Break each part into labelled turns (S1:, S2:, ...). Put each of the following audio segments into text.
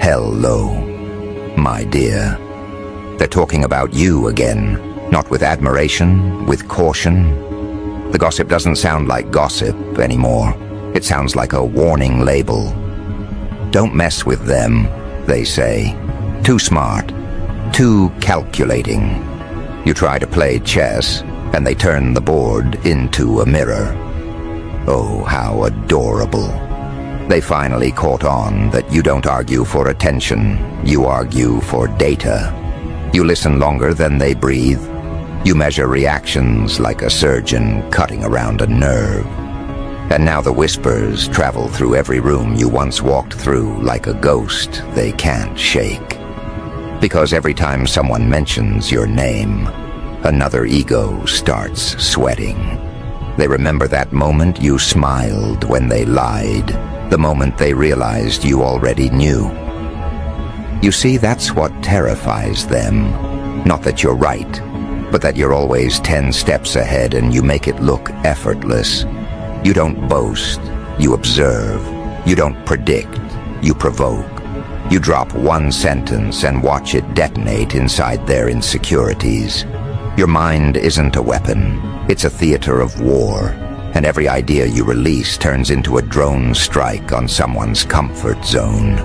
S1: Hello, my dear. They're talking about you again, not with admiration, with caution. The gossip doesn't sound like gossip anymore. It sounds like a warning label. Don't mess with them, they say. Too smart, too calculating. You try to play chess, and they turn the board into a mirror. Oh, how adorable. They finally caught on that you don't argue for attention, you argue for data. You listen longer than they breathe. You measure reactions like a surgeon cutting around a nerve. And now the whispers travel through every room you once walked through like a ghost they can't shake. Because every time someone mentions your name, another ego starts sweating. They remember that moment you smiled when they lied, the moment they realized you already knew. You see, that's what terrifies them. Not that you're right, but that you're always 10 steps ahead and you make it look effortless. You don't boast, you observe. You don't predict, you provoke. You drop one sentence and watch it detonate inside their insecurities. Your mind isn't a weapon, it's a theater of war, and every idea you release turns into a drone strike on someone's comfort zone.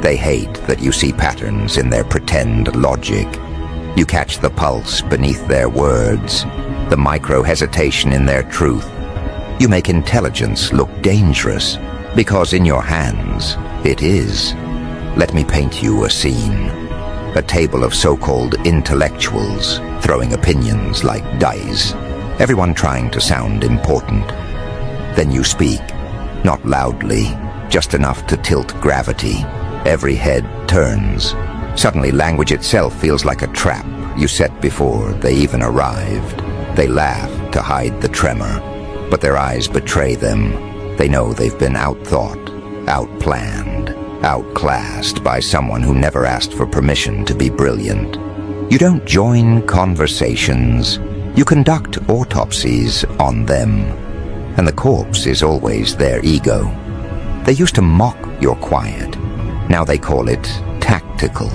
S1: They hate that you see patterns in their pretend logic. You catch the pulse beneath their words, the micro-hesitation in their truth. You make intelligence look dangerous, because in your hands, it is. Let me paint you a scene. A table of so-called intellectuals, throwing opinions like dice, everyone trying to sound important. Then you speak, not loudly, just enough to tilt gravity. Every head turns. Suddenly language itself feels like a trap you set before they even arrived. They laugh to hide the tremor, but their eyes betray them. They know they've been outthought, outplanned, outclassed by someone who never asked for permission to be brilliant. You don't join conversations, you conduct autopsies on them. And the corpse is always their ego. They used to mock your quiet. Now they call it tactical.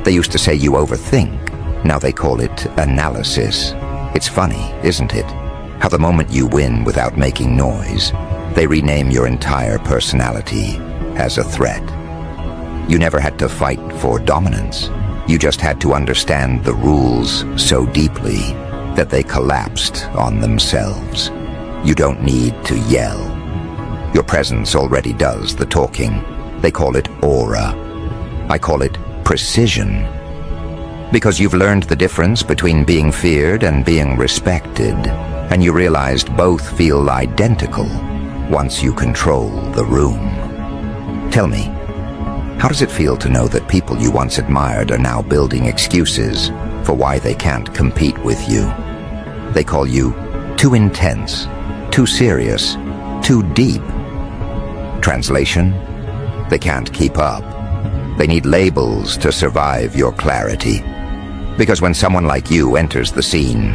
S1: They used to say you overthink. Now they call it analysis. It's funny, isn't it? How the moment you win without making noise, they rename your entire personality as a threat. You never had to fight for dominance. You just had to understand the rules so deeply that they collapsed on themselves. You don't need to yell. Your presence already does the talking. They call it aura. I call it precision. Because you've learned the difference between being feared and being respected, and you realized both feel identical once you control the room. Tell me, how does it feel to know that people you once admired are now building excuses for why they can't compete with you? They call you too intense, too serious, too deep. Translation? They can't keep up. They need labels to survive your clarity. Because when someone like you enters the scene,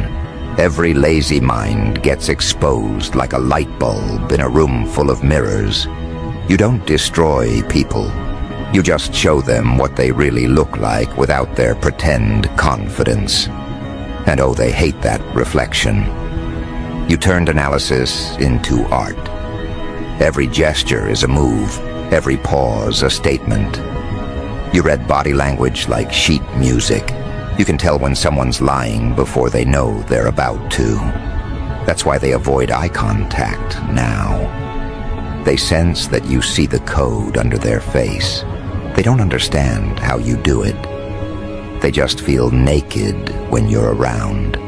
S1: every lazy mind gets exposed like a light bulb in a room full of mirrors. You don't destroy people. You just show them what they really look like without their pretend confidence. And oh, they hate that reflection. You turned analysis into art. Every gesture is a move, every pause a statement. You read body language like sheet music. You can tell when someone's lying before they know they're about to. That's why they avoid eye contact now. They sense that you see the code under their face. They don't understand how you do it. They just feel naked when you're around.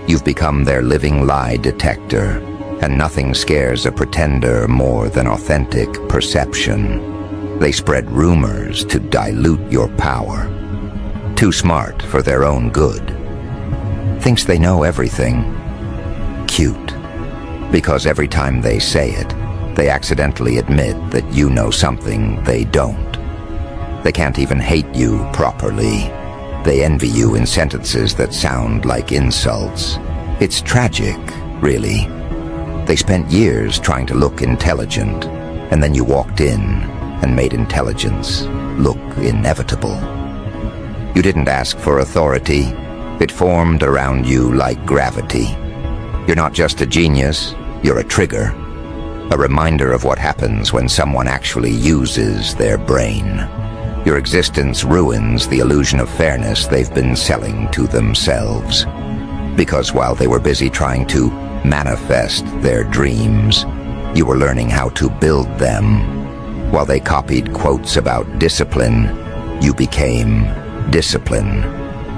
S1: You've become their living lie detector, and nothing scares a pretender more than authentic perception. They spread rumors to dilute your power. Too smart for their own good. Thinks they know everything. Cute. Because every time they say it, they accidentally admit that you know something they don't. They can't even hate you properly. They envy you in sentences that sound like insults. It's tragic, really. They spent years trying to look intelligent, and then you walked in, and made intelligence look inevitable. You didn't ask for authority. It formed around you like gravity. You're not just a genius, you're a trigger. A reminder of what happens when someone actually uses their brain. Your existence ruins the illusion of fairness they've been selling to themselves. Because while they were busy trying to manifest their dreams, you were learning how to build them. While they copied quotes about discipline, you became discipline.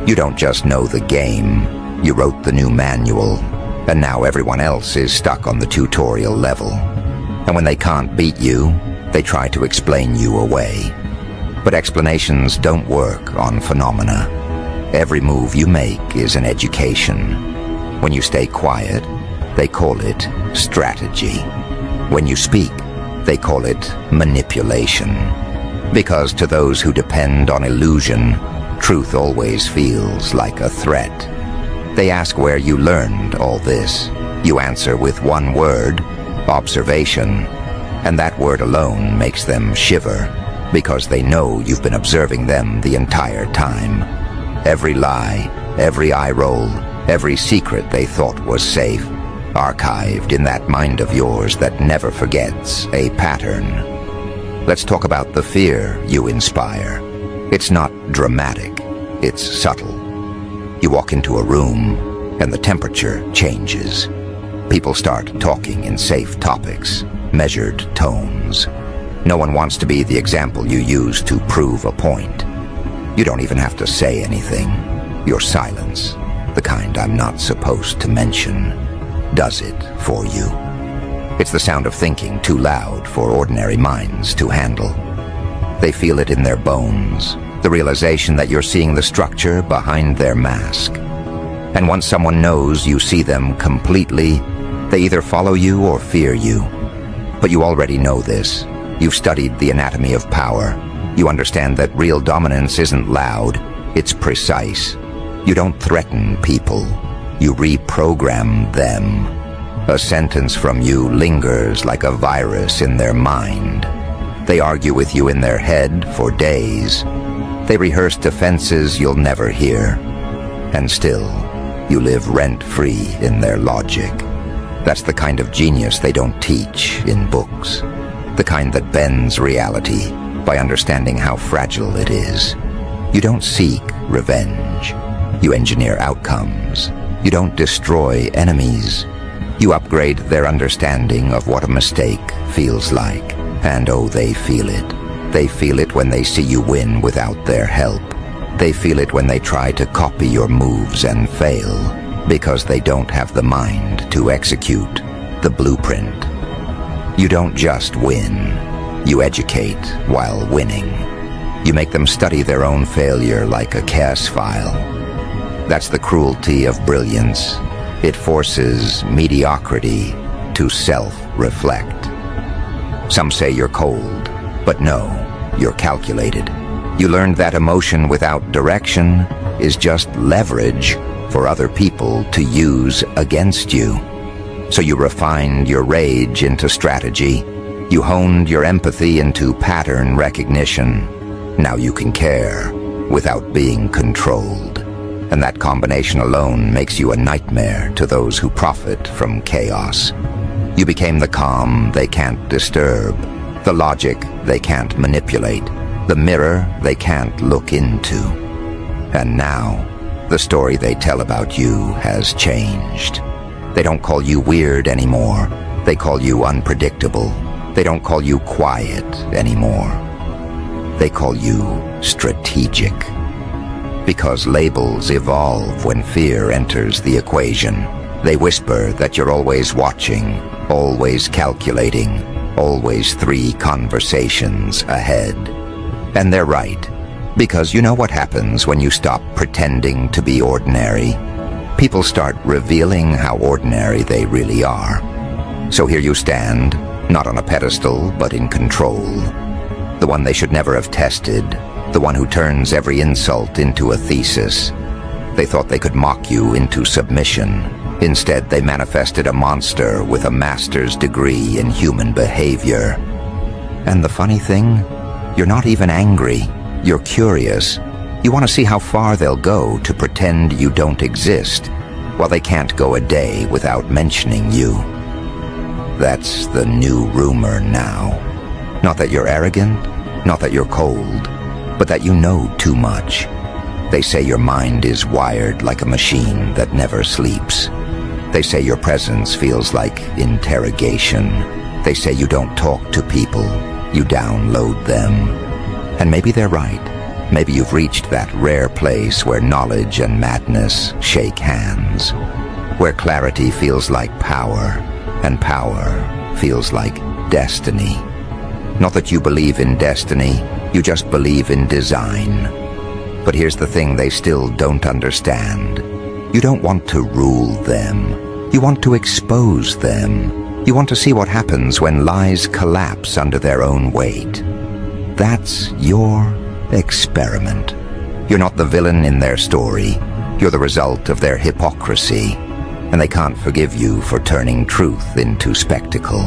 S1: You don't just know the game, you wrote the new manual, and now everyone else is stuck on the tutorial level. And when they can't beat you, they try to explain you away. But explanations don't work on phenomena. Every move you make is an education. When you stay quiet, they call it strategy. When you speak, they call it manipulation. Because to those who depend on illusion, truth always feels like a threat. They ask where you learned all this. You answer with one word, observation. And that word alone makes them shiver, because they know you've been observing them the entire time. Every lie, every eye roll, every secret they thought was safe, archived in that mind of yours that never forgets a pattern. Let's talk about the fear you inspire. It's not dramatic, it's subtle. You walk into a room, and the temperature changes. People start talking in safe topics, measured tones. No one wants to be the example you use to prove a point. You don't even have to say anything. Your silence, the kind I'm not supposed to mention, does it for you. It's the sound of thinking too loud for ordinary minds to handle. They feel it in their bones, the realization that you're seeing the structure behind their mask. And once someone knows you see them completely, they either follow you or fear you. But you already know this. You've studied the anatomy of power. You understand that real dominance isn't loud, it's precise. You don't threaten people, you reprogram them. A sentence from you lingers like a virus in their mind. They argue with you in their head for days. They rehearse defenses you'll never hear. And still, you live rent-free in their logic. That's the kind of genius they don't teach in books. The kind that bends reality by understanding how fragile it is. You don't seek revenge. You engineer outcomes. You don't destroy enemies. You upgrade their understanding of what a mistake feels like. And oh, they feel it. They feel it when they see you win without their help. They feel it when they try to copy your moves and fail, because they don't have the mind to execute the blueprint. You don't just win. You educate while winning. You make them study their own failure like a CAS file. That's the cruelty of brilliance. It forces mediocrity to self-reflect. Some say you're cold, but no, you're calculated. You learned that emotion without direction is just leverage for other people to use against you. So you refined your rage into strategy. You honed your empathy into pattern recognition. Now you can care without being controlled. And that combination alone makes you a nightmare to those who profit from chaos. You became the calm they can't disturb, the logic they can't manipulate, the mirror they can't look into. And now, the story they tell about you has changed. They don't call you weird anymore. They call you unpredictable. They don't call you quiet anymore. They call you strategic. Because labels evolve when fear enters the equation. They whisper that you're always watching, always calculating, always 3 conversations ahead. And they're right, because you know what happens when you stop pretending to be ordinary. People start revealing how ordinary they really are. So here you stand, not on a pedestal, but in control. The one they should never have tested, the one who turns every insult into a thesis. They thought they could mock you into submission. Instead, they manifested a monster with a master's degree in human behavior. And the funny thing, You're not even angry. You're curious. You want to see how far they'll go to pretend you don't exist, while they can't go a day without mentioning you. That's the new rumor now. Not that you're arrogant, not that you're cold, but that you know too much. They say your mind is wired like a machine that never sleeps. They say your presence feels like interrogation. They say you don't talk to people, you download them. And maybe they're right. Maybe you've reached that rare place where knowledge and madness shake hands, where clarity feels like power, and power feels like destiny. Not that you believe in destiny, you just believe in design. But here's the thing they still don't understand. You don't want to rule them. You want to expose them. You want to see what happens when lies collapse under their own weight. That's your experiment. You're not the villain in their story. You're the result of their hypocrisy. And they can't forgive you for turning truth into spectacle.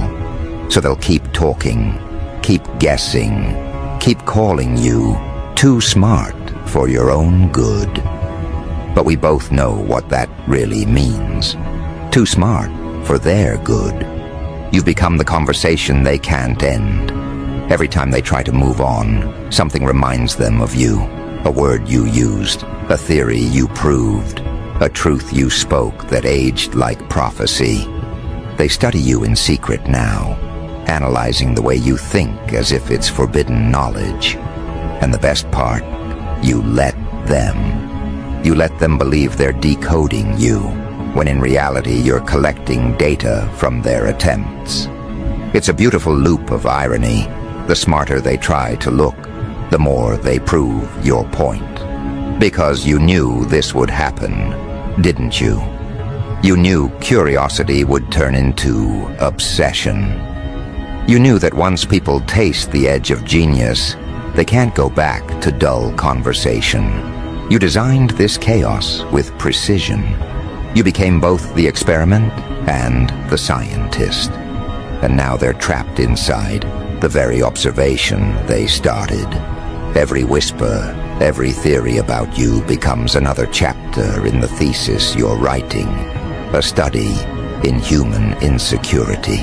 S1: So they'll keep talking, keep guessing, keep calling you too smart for your own good. But we both know what that really means. Too smart for their good. You've become the conversation they can't end. Every time they try to move on, something reminds them of you. A word you used, a theory you proved, a truth you spoke that aged like prophecy. They study you in secret now, analyzing the way you think as if it's forbidden knowledge. And the best part, you let them. You let them believe they're decoding you, when in reality you're collecting data from their attempts. It's a beautiful loop of irony. The smarter they try to look, the more they prove your point. Because you knew this would happen, didn't you? You knew curiosity would turn into obsession. You knew that once people taste the edge of genius, they can't go back to dull conversation. You designed this chaos with precision. You became both the experiment and the scientist. And now they're trapped inside the very observation they started. Every whisper, every theory about you becomes another chapter in the thesis you're writing, a study in human insecurity.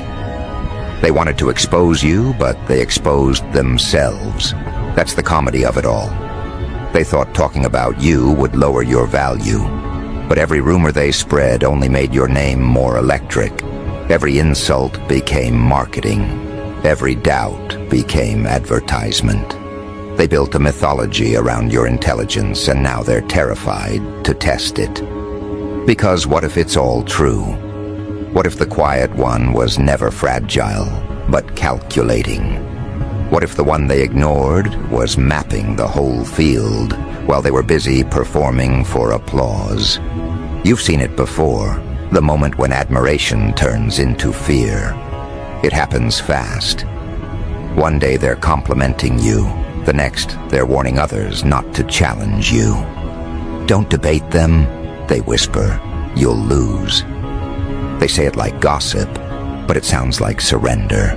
S1: They wanted to expose you, but they exposed themselves. That's the comedy of it all. They thought talking about you would lower your value, but every rumor they spread only made your name more electric. Every insult became marketing. Every doubt became advertisement. They built a mythology around your intelligence, and now they're terrified to test it. Because what if it's all true? What if the quiet one was never fragile, but calculating? What if the one they ignored was mapping the whole field while they were busy performing for applause? You've seen it before, the moment when admiration turns into fear. It happens fast. One day they're complimenting you, the next they're warning others not to challenge you. Don't debate them, they whisper. You'll lose. They say it like gossip, but it sounds like surrender.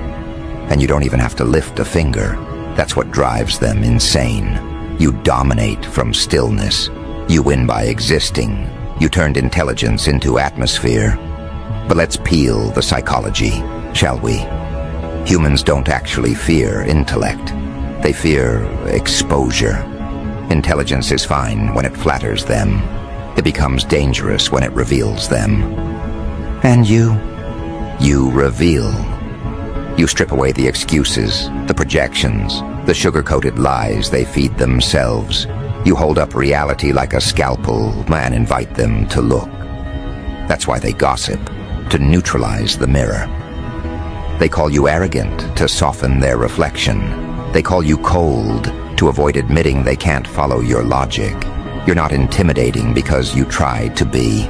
S1: And you don't even have to lift a finger. That's what drives them insane. You dominate from stillness. You win by existing. You turned intelligence into atmosphere. But let's peel the psychology, shall we? Humans don't actually fear intellect. They fear exposure. Intelligence is fine when it flatters them. It becomes dangerous when it reveals them. And you reveal. You strip away the excuses, the projections, the sugar-coated lies they feed themselves. You hold up reality like a scalpel and invite them to look. That's why they gossip, to neutralize the mirror. They call you arrogant to soften their reflection. They call you cold to avoid admitting they can't follow your logic. You're not intimidating because you try to be.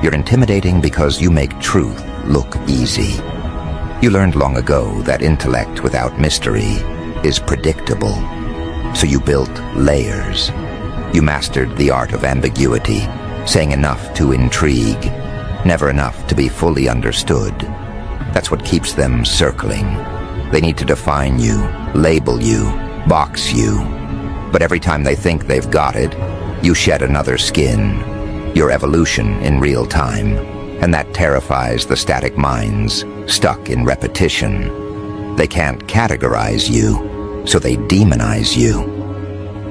S1: You're intimidating because you make truth look easy. You learned long ago that intellect without mystery is predictable. So you built layers. You mastered the art of ambiguity, saying enough to intrigue, never enough to be fully understood. That's what keeps them circling. They need to define you, label you, box you. But every time they think they've got it, you shed another skin, your evolution in real time. And that terrifies the static minds, stuck in repetition. They can't categorize you, so they demonize you.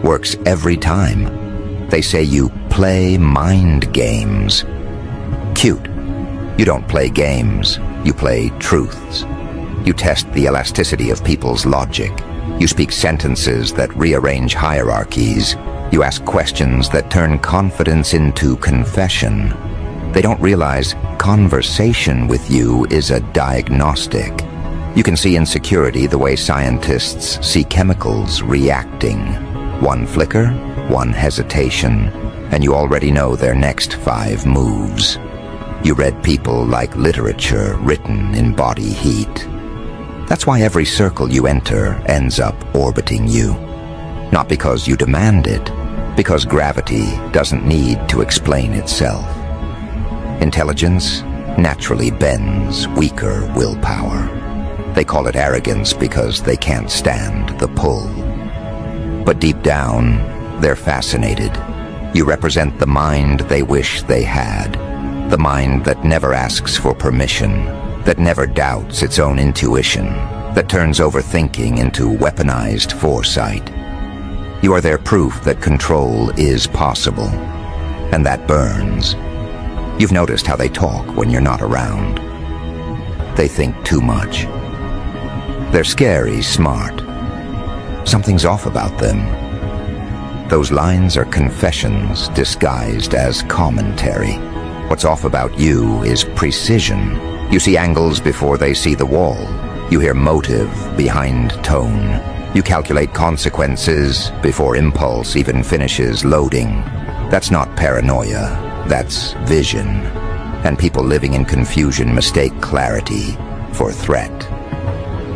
S1: Works every time. They say you play mind games. Cute. You don't play games, you play truths. You test the elasticity of people's logic. You speak sentences that rearrange hierarchies. You ask questions that turn confidence into confession. They don't realize conversation with you is a diagnostic. You can see insecurity the way scientists see chemicals reacting. One flicker, one hesitation, and you already know their next 5 moves. You read people like literature written in body heat. That's why every circle you enter ends up orbiting you. Not because you demand it, because gravity doesn't need to explain itself. Intelligence naturally bends weaker willpower. They call it arrogance because they can't stand the pull. But deep down, they're fascinated. You represent the mind they wish they had. The mind that never asks for permission, that never doubts its own intuition, that turns overthinking into weaponized foresight. You are their proof that control is possible, and that burns. You've noticed how they talk when you're not around. They think too much. They're scary smart. Something's off about them. Those lines are confessions disguised as commentary. What's off about you is precision. You see angles before they see the wall. You hear motive behind tone. You calculate consequences before impulse even finishes loading. That's not paranoia, that's vision. And people living in confusion mistake clarity for threat.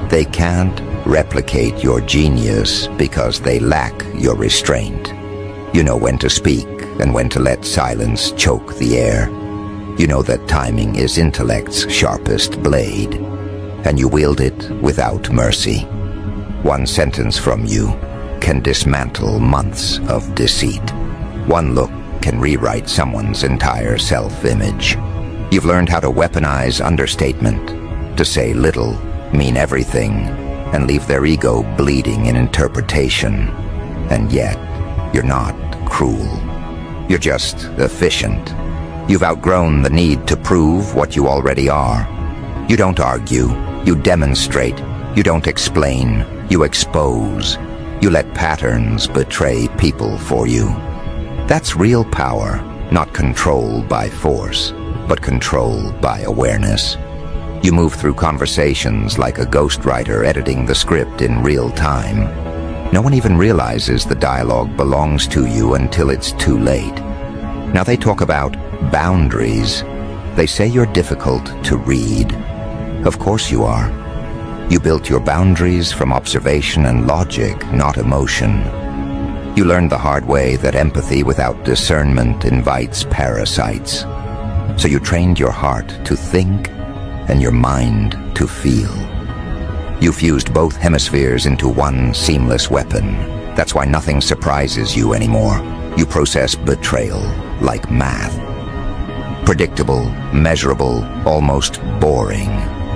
S1: They can't replicate your genius because they lack your restraint. You know when to speak and when to let silence choke the air. You know that timing is intellect's sharpest blade, and you wield it without mercy. One sentence from you can dismantle months of deceit. One look can rewrite someone's entire self-image. You've learned how to weaponize understatement, to say little, mean everything, and leave their ego bleeding in interpretation. And yet, you're not cruel. You're just efficient. You've outgrown the need to prove what you already are. You don't argue, you demonstrate. You don't explain, you expose. You let patterns betray people for you. That's real power, not control by force, but control by awareness. You move through conversations like a ghostwriter editing the script in real time. No one even realizes the dialogue belongs to you until it's too late. Now they talk about boundaries. They say you're difficult to read. Of course you are. You built your boundaries from observation and logic, not emotion. You learned the hard way that empathy without discernment invites parasites. So you trained your heart to think and your mind to feel. You fused both hemispheres into one seamless weapon. That's why nothing surprises you anymore. You process betrayal like math. Predictable, measurable, almost boring.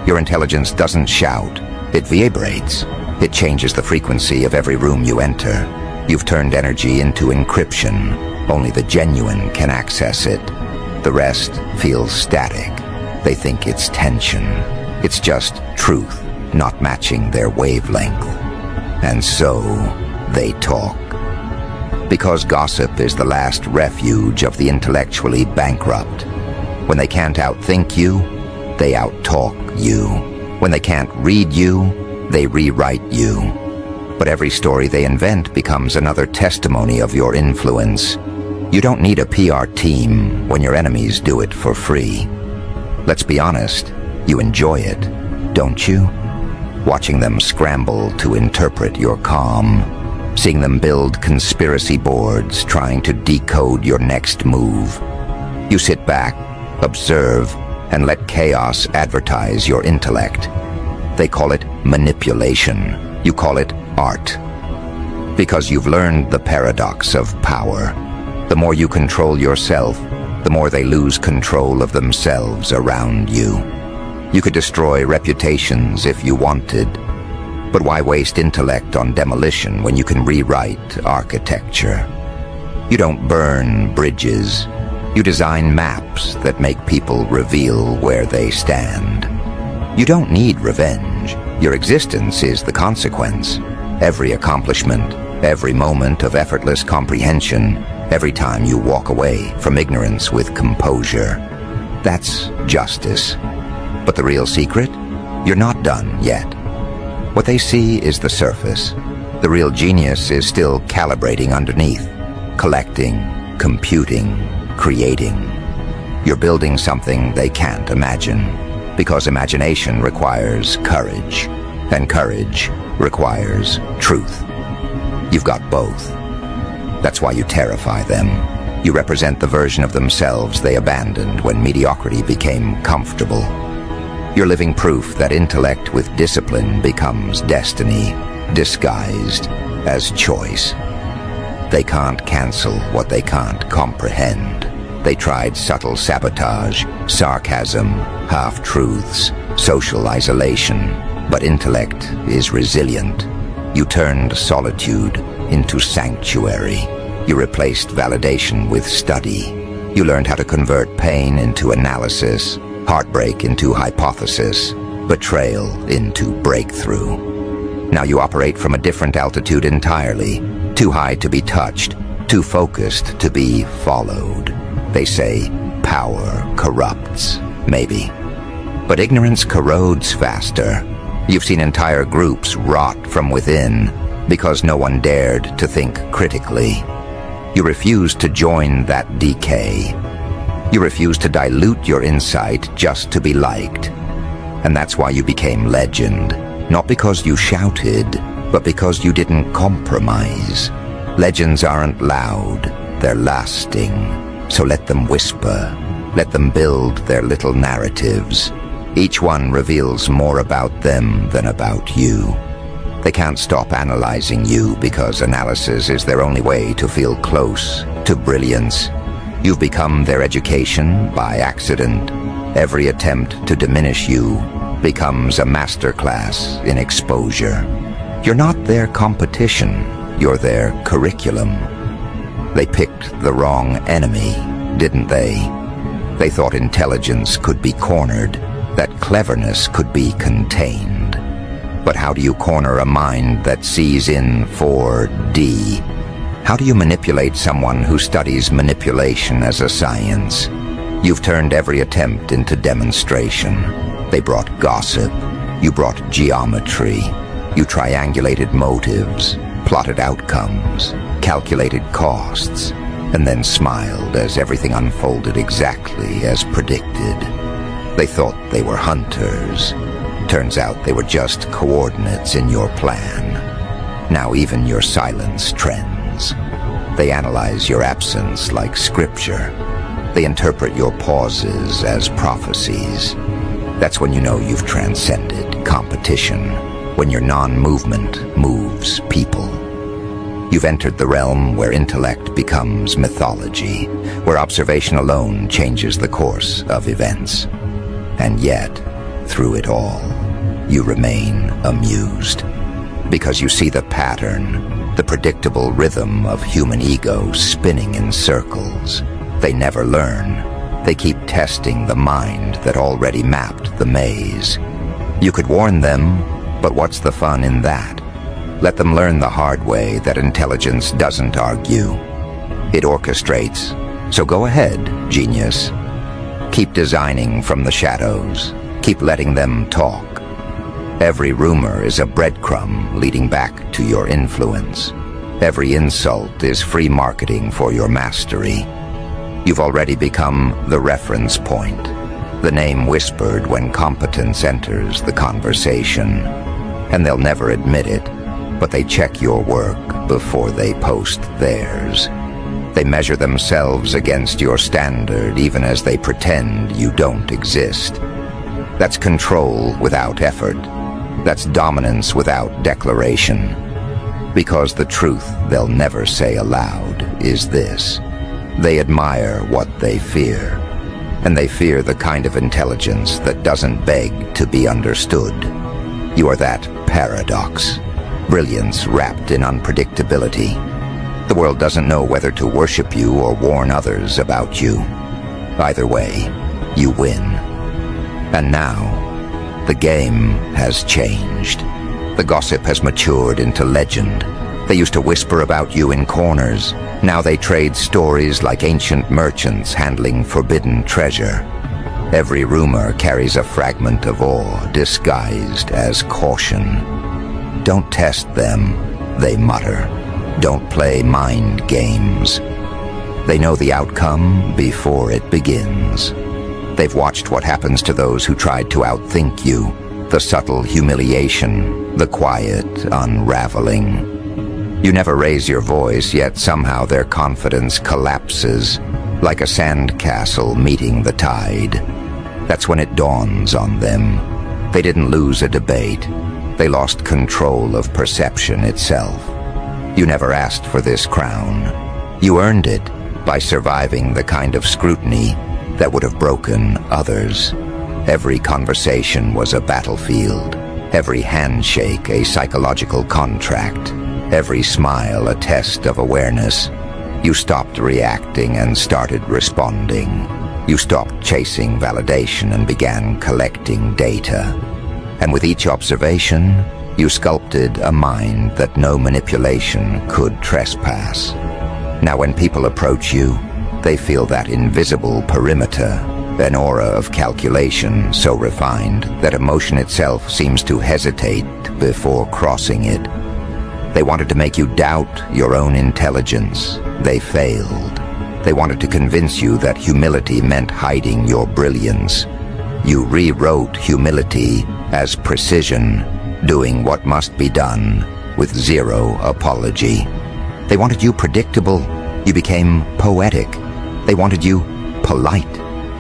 S1: Your intelligence doesn't shout. It vibrates. It changes the frequency of every room you enter. You've turned energy into encryption. Only the genuine can access it. The rest feels static. They think it's tension. It's just truth, not matching their wavelength. And so, they talk. Because gossip is the last refuge of the intellectually bankrupt. When they can't outthink you, they outtalk you. When they can't read you, they rewrite you. But every story they invent becomes another testimony of your influence. You don't need a PR team when your enemies do it for free. Let's be honest, you enjoy it, don't you? Watching them scramble to interpret your calm. Seeing them build conspiracy boards trying to decode your next move. You sit back, observe, and let chaos advertise your intellect. They call it manipulation. You call it art. Because you've learned the paradox of power. The more you control yourself, the more they lose control of themselves around you. You could destroy reputations if you wanted, but why waste intellect on demolition when you can rewrite architecture? You don't burn bridges. You design maps that make people reveal where they stand. You don't need revenge. Your existence is the consequence. Every accomplishment, every moment of effortless comprehension, every time you walk away from ignorance with composure. That's justice. But the real secret? You're not done yet. What they see is the surface. The real genius is still calibrating underneath, collecting, computing, creating. You're building something they can't imagine, because imagination requires courage, and courage requires truth. You've got both. That's why you terrify them. You represent the version of themselves they abandoned when mediocrity became comfortable. You're living proof that intellect with discipline becomes destiny, disguised as choice. They can't cancel what they can't comprehend. They tried subtle sabotage, sarcasm, half-truths, social isolation, but intellect is resilient. You turned solitude into sanctuary. You replaced validation with study. You learned how to convert pain into analysis, heartbreak into hypothesis, betrayal into breakthrough. Now you operate from a different altitude entirely, too high to be touched, too focused to be followed. They say power corrupts, maybe. But ignorance corrodes faster. You've seen entire groups rot from within because no one dared to think critically. You refuse to join that decay. You refuse to dilute your insight just to be liked. And that's why you became legend. Not because you shouted, but because you didn't compromise. Legends aren't loud, they're lasting. So let them whisper. Let them build their little narratives. Each one reveals more about them than about you. They can't stop analyzing you because analysis is their only way to feel close to brilliance. You've become their education by accident. Every attempt to diminish you becomes a masterclass in exposure. You're not their competition, you're their curriculum. They picked the wrong enemy, didn't they? They thought intelligence could be cornered, that cleverness could be contained. But how do you corner a mind that sees in 4D? How do you manipulate someone who studies manipulation as a science? You've turned every attempt into demonstration. They brought gossip. You brought geometry. You triangulated motives, plotted outcomes, calculated costs, and then smiled as everything unfolded exactly as predicted. They thought they were hunters. Turns out they were just coordinates in your plan. Now even your silence trends. They analyze your absence like scripture. They interpret your pauses as prophecies. That's when you know you've transcended competition, when your non-movement moves people. You've entered the realm where intellect becomes mythology, where observation alone changes the course of events. And yet, through it all, you remain amused, because you see the pattern, the predictable rhythm of human ego spinning in circles. They never learn. They keep testing the mind that already mapped the maze. You could warn them, but what's the fun in that? Let them learn the hard way that intelligence doesn't argue. It orchestrates. So go ahead, genius. Keep designing from the shadows. Keep letting them talk. Every rumor is a breadcrumb leading back to your influence. Every insult is free marketing for your mastery. You've already become the reference point, the name whispered when competence enters the conversation. And they'll never admit it, but they check your work before they post theirs. They measure themselves against your standard even as they pretend you don't exist. That's control without effort. That's dominance without declaration. Because the truth they'll never say aloud is this: they admire what they fear, and they fear the kind of intelligence that doesn't beg to be understood. You are that paradox, brilliance wrapped in unpredictability. The world doesn't know whether to worship you or warn others about you. Either way, you win. And now, the game has changed. The gossip has matured into legend. They used to whisper about you in corners. Now they trade stories like ancient merchants handling forbidden treasure. Every rumor carries a fragment of awe disguised as caution. Don't test them, they mutter. Don't play mind games. They know the outcome before it begins. They've watched what happens to those who tried to outthink you. The subtle humiliation, the quiet unraveling. You never raise your voice, yet somehow their confidence collapses, like a sandcastle meeting the tide. That's when it dawns on them. They didn't lose a debate. They lost control of perception itself. You never asked for this crown. You earned it by surviving the kind of scrutiny that would have broken others. Every conversation was a battlefield. Every handshake a psychological contract. Every smile a test of awareness. You stopped reacting and started responding. You stopped chasing validation and began collecting data. And with each observation, you sculpted a mind that no manipulation could trespass. Now when people approach you, they feel that invisible perimeter, an aura of calculation so refined that emotion itself seems to hesitate before crossing it. They wanted to make you doubt your own intelligence. They failed. They wanted to convince you that humility meant hiding your brilliance. You rewrote humility as precision, doing what must be done with zero apology. They wanted you predictable. You became poetic. They wanted you polite.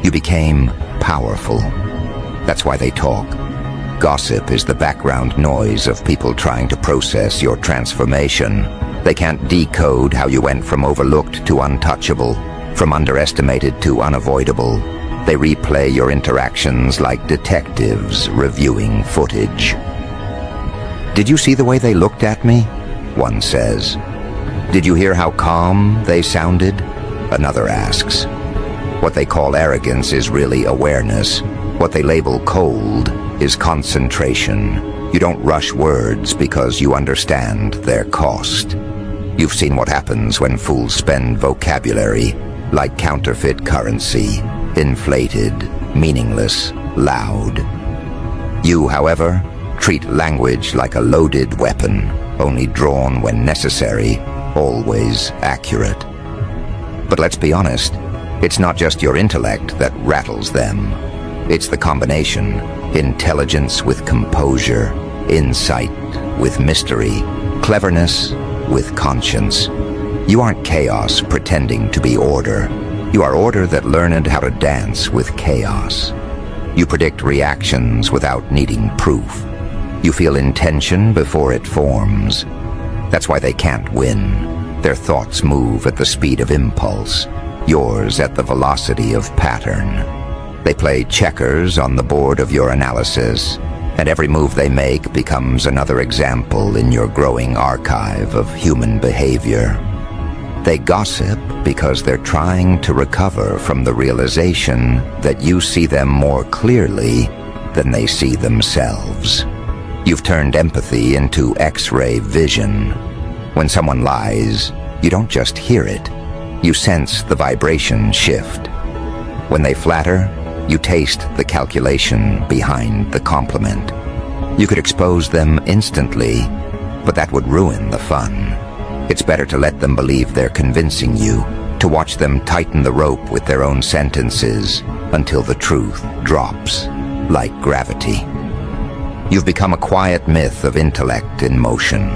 S1: You became powerful. That's why they talk. Gossip is the background noise of people trying to process your transformation. They can't decode how you went from overlooked to untouchable, from underestimated to unavoidable. They replay your interactions like detectives reviewing footage. "Did you see the way they looked at me?" one says. "Did you hear how calm they sounded?" another asks. What they call arrogance is really awareness. What they label cold is concentration. You don't rush words because you understand their cost. You've seen what happens when fools spend vocabulary like counterfeit currency, inflated, meaningless, loud. You, however, treat language like a loaded weapon, only drawn when necessary, always accurate. But let's be honest, it's not just your intellect that rattles them. It's the combination: intelligence with composure, insight with mystery, cleverness with conscience. You aren't chaos pretending to be order. You are order that learned how to dance with chaos. You predict reactions without needing proof. You feel intention before it forms. That's why they can't win. Their thoughts move at the speed of impulse, yours at the velocity of pattern. They play checkers on the board of your analysis, and every move they make becomes another example in your growing archive of human behavior. They gossip because they're trying to recover from the realization that you see them more clearly than they see themselves. You've turned empathy into X-ray vision. When someone lies, you don't just hear it, you sense the vibration shift. When they flatter, you taste the calculation behind the compliment. You could expose them instantly, but that would ruin the fun. It's better to let them believe they're convincing you, to watch them tighten the rope with their own sentences until the truth drops, like gravity. You've become a quiet myth of intellect in motion.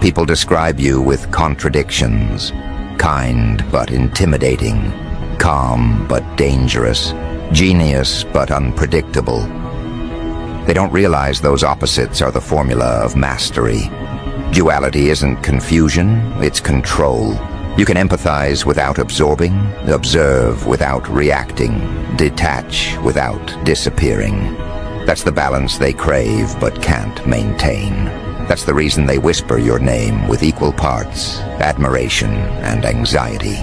S1: People describe you with contradictions, kind but intimidating, calm but dangerous, genius but unpredictable. They don't realize those opposites are the formula of mastery. Duality isn't confusion, it's control. You can empathize without absorbing, observe without reacting, detach without disappearing. That's the balance they crave but can't maintain. That's the reason they whisper your name with equal parts admiration and anxiety.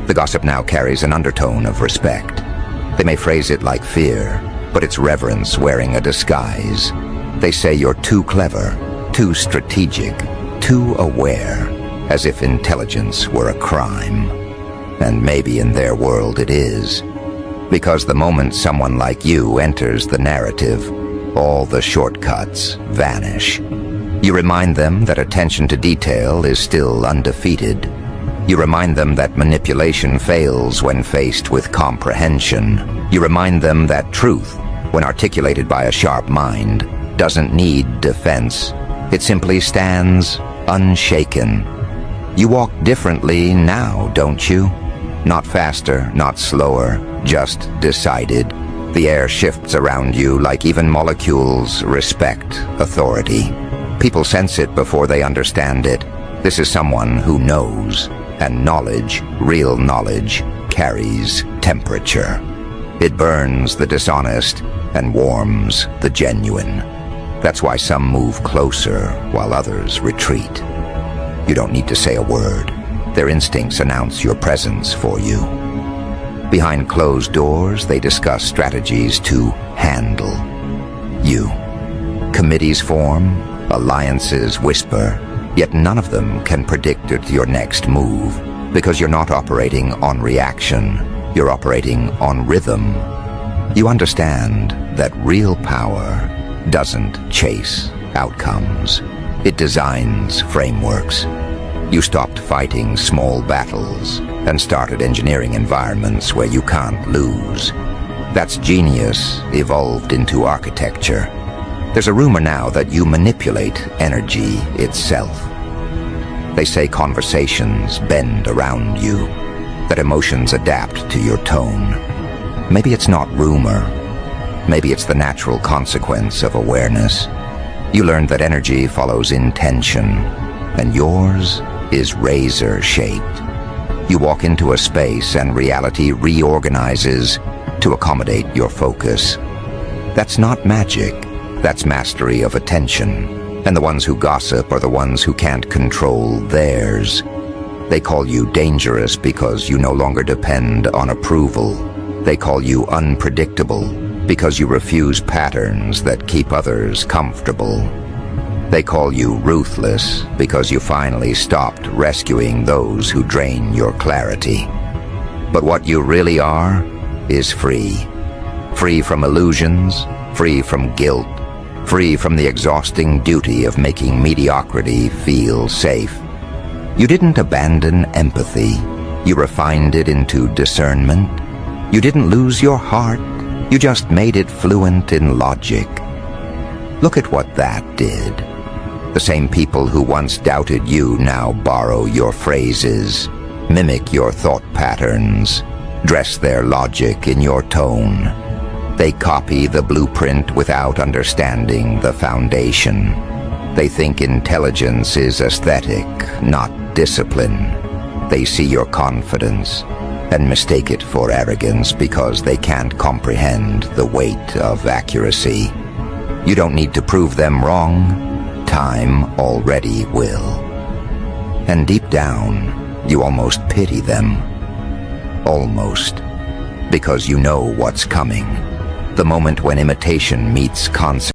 S1: The gossip now carries an undertone of respect. They may phrase it like fear, but it's reverence wearing a disguise. They say you're too clever, too strategic, too aware, as if intelligence were a crime. And maybe in their world it is. Because the moment someone like you enters the narrative, all the shortcuts vanish. You remind them that attention to detail is still undefeated. You remind them that manipulation fails when faced with comprehension. You remind them that truth, when articulated by a sharp mind, doesn't need defense. It simply stands unshaken. You walk differently now, don't you? Not faster, not slower, just decided. The air shifts around you like even molecules respect authority. People sense it before they understand it. This is someone who knows, and knowledge, real knowledge, carries temperature. It burns the dishonest and warms the genuine. That's why some move closer while others retreat. You don't need to say a word. Their instincts announce your presence for you. Behind closed doors, they discuss strategies to handle you. Committees form, alliances whisper, yet none of them can predict your next move, because you're not operating on reaction, you're operating on rhythm. You understand that real power doesn't chase outcomes. It designs frameworks. You stopped fighting small battles and started engineering environments where you can't lose. That's genius evolved into architecture. There's a rumor now that you manipulate energy itself. They say conversations bend around you, that emotions adapt to your tone. Maybe it's not rumor. Maybe it's the natural consequence of awareness. You learned that energy follows intention, and yours is razor-shaped. You walk into a space and reality reorganizes to accommodate your focus. That's not magic. That's mastery of attention. And the ones who gossip are the ones who can't control theirs. They call you dangerous because you no longer depend on approval. They call you unpredictable because you refuse patterns that keep others comfortable. They call you ruthless because you finally stopped rescuing those who drain your clarity. But what you really are is free. Free from illusions, free from guilt, free from the exhausting duty of making mediocrity feel safe. You didn't abandon empathy. You refined it into discernment. You didn't lose your heart. You just made it fluent in logic. Look at what that did. The same people who once doubted you now borrow your phrases, mimic your thought patterns, dress their logic in your tone. They copy the blueprint without understanding the foundation. They think intelligence is aesthetic, not discipline. They see your confidence and mistake it for arrogance because they can't comprehend the weight of accuracy. You don't need to prove them wrong. Time already will. And deep down, you almost pity them. Almost. Because you know what's coming. The moment when imitation meets consequence.